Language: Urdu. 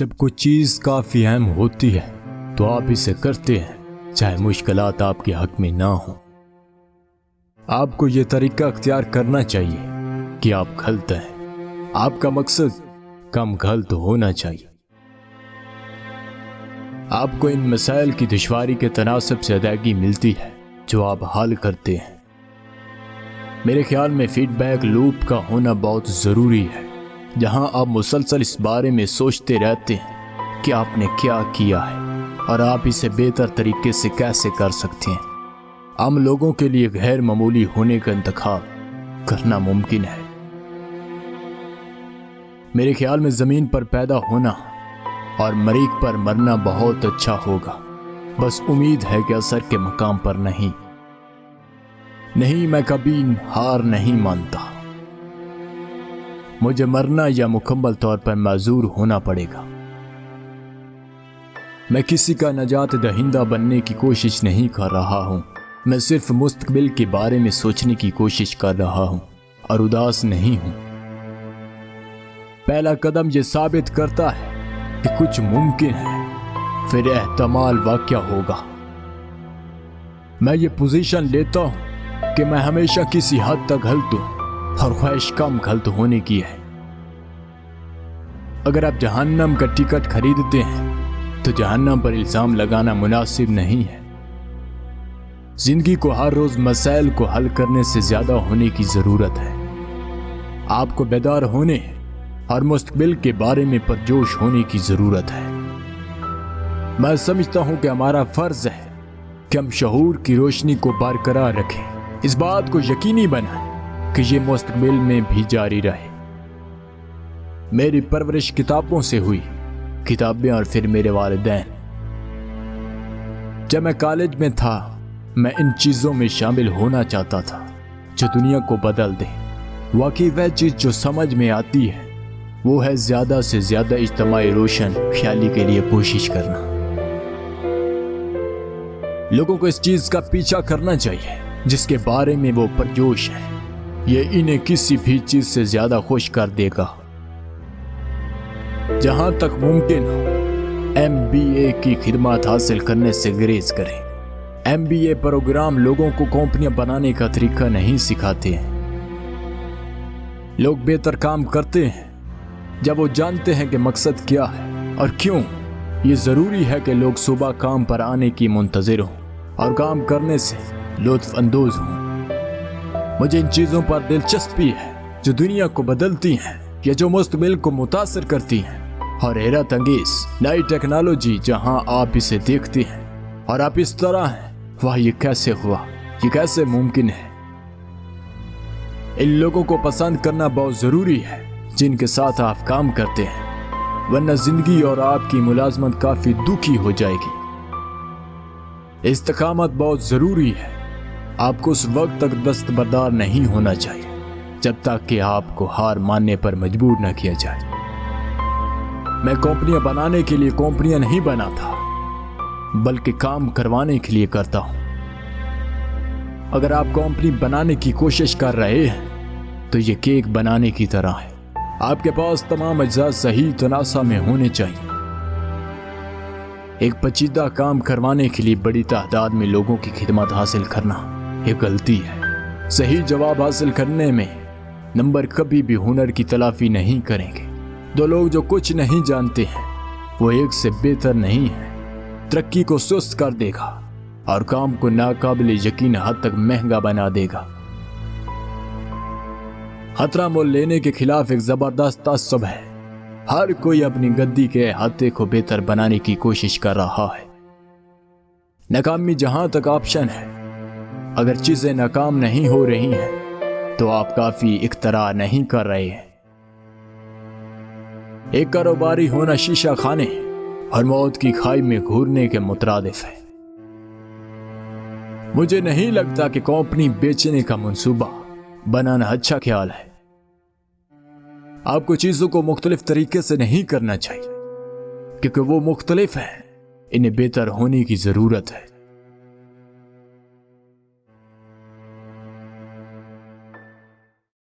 جب کوئی چیز کافی اہم ہوتی ہے تو آپ اسے کرتے ہیں چاہے مشکلات آپ کے حق میں نہ ہوں۔ آپ کو یہ طریقہ اختیار کرنا چاہیے کہ آپ غلط ہیں۔ آپ کا مقصد کم غلط ہونا چاہیے۔ آپ کو ان مسائل کی دشواری کے تناسب سے ادائیگی ملتی ہے جو آپ حل کرتے ہیں۔ میرے خیال میں فیڈ بیک لوپ کا ہونا بہت ضروری ہے، جہاں آپ مسلسل اس بارے میں سوچتے رہتے ہیں کہ آپ نے کیا کیا ہے اور آپ اسے بہتر طریقے سے کیسے کر سکتے ہیں۔ عام لوگوں کے لیے غیر معمولی ہونے کا انتخاب کرنا ممکن ہے۔ میرے خیال میں زمین پر پیدا ہونا اور مریخ پر مرنا بہت اچھا ہوگا، بس امید ہے کہ اثر کے مقام پر نہیں۔ میں کبھی ہار نہیں مانتا۔ مجھے مرنا یا مکمل طور پر معذور ہونا پڑے گا۔ میں کسی کا نجات دہندہ بننے کی کوشش نہیں کر رہا ہوں، میں صرف مستقبل کے بارے میں سوچنے کی کوشش کر رہا ہوں اور اداس نہیں ہوں۔ پہلا قدم یہ ثابت کرتا ہے کہ کچھ ممکن ہے، پھر احتمال واقع ہوگا۔ میں یہ پوزیشن لیتا ہوں کہ میں ہمیشہ کسی حد تک غلط ہوں اور خواہش کم غلط ہونے کی ہے۔ اگر آپ جہنم کا ٹکٹ خریدتے ہیں تو جہنم پر الزام لگانا مناسب نہیں ہے۔ زندگی کو ہر روز مسائل کو حل کرنے سے زیادہ ہونے کی ضرورت ہے۔ آپ کو بیدار ہونے اور مستقبل کے بارے میں پرجوش ہونے کی ضرورت ہے۔ میں سمجھتا ہوں کہ ہمارا فرض ہے کہ ہم شعور کی روشنی کو برقرار رکھیں، اس بات کو یقینی بنائیں کہ یہ مستقبل میں بھی جاری رہے۔ میری پرورش کتابوں سے ہوئی، کتابیں اور پھر میرے والدین۔ جب میں کالج میں تھا میں ان چیزوں میں شامل ہونا چاہتا تھا جو دنیا کو بدل دے۔ واقعی وہ چیز جو سمجھ میں آتی ہے وہ ہے زیادہ سے زیادہ اجتماعی روشن خیالی کے لیے کوشش کرنا۔ لوگوں کو اس چیز کا پیچھا کرنا چاہیے جس کے بارے میں وہ پرجوش ہیں، یہ انہیں کسی بھی چیز سے زیادہ خوش کر دے گا۔ جہاں تک ممکن ہو MBA کی خدمات حاصل کرنے سے گریز کریں۔ MBA پروگرام لوگوں کو کمپنیاں بنانے کا طریقہ نہیں سکھاتے ہیں۔ لوگ بہتر کام کرتے ہیں جب وہ جانتے ہیں کہ مقصد کیا ہے اور کیوں۔ یہ ضروری ہے کہ لوگ صبح کام پر آنے کی منتظر ہوں اور کام کرنے سے لطف اندوز ہوں۔ مجھے ان چیزوں پر دلچسپی ہے جو دنیا کو بدلتی ہیں یا جو مستقبل کو متاثر کرتی ہیں، اور حیرت انگیز نئی ٹیکنالوجی جہاں آپ اسے دیکھتے ہیں اور آپ اس طرح ہیں، واہ یہ کیسے ہوا، یہ کیسے ممکن ہے۔ ان لوگوں کو پسند کرنا بہت ضروری ہے جن کے ساتھ آپ کام کرتے ہیں، ورنہ زندگی اور آپ کی ملازمت کافی دکھی ہو جائے گی۔ استقامت بہت ضروری ہے۔ آپ کو اس وقت تک دستبردار نہیں ہونا چاہیے جب تک کہ آپ کو ہار ماننے پر مجبور نہ کیا جائے۔ میں کمپنیاں بنانے کے لیے کمپنیاں نہیں بناتا، بلکہ کام کروانے کے لیے کرتا ہوں۔ اگر آپ کمپنی بنانے کی کوشش کر رہے ہیں تو یہ کیک بنانے کی طرح ہے، آپ کے پاس تمام اجزاء صحیح تناسب میں ہونے چاہیے۔ ایک پیچیدہ کام کروانے کے لیے بڑی تعداد میں لوگوں کی خدمات حاصل کرنا ایک غلطی ہے۔ صحیح جواب حاصل کرنے میں نمبر کبھی بھی ہنر کی تلافی نہیں کریں گے۔ دو لوگ جو کچھ نہیں جانتے ہیں وہ ایک سے بہتر نہیں ہیں، ترقی کو سست کر دے گا اور کام کو ناقابل یقین حد تک مہنگا بنا دے گا۔ خطرہ مول لینے کے خلاف ایک زبردست تعصب ہے۔ ہر کوئی اپنی گدی کے احاطے کو بہتر بنانے کی کوشش کر رہا ہے۔ ناکامی جہاں تک آپشن ہے، اگر چیزیں ناکام نہیں ہو رہی ہیں تو آپ کافی اختراع نہیں کر رہے ہیں۔ ایک کاروباری ہونا شیشہ خانے اور موت کی کھائی میں گھورنے کے مترادف ہے۔ مجھے نہیں لگتا کہ کمپنی بیچنے کا منصوبہ بنانا اچھا خیال ہے۔ آپ کو چیزوں کو مختلف طریقے سے نہیں کرنا چاہیے کیونکہ وہ مختلف ہیں، انہیں بہتر ہونے کی ضرورت ہے۔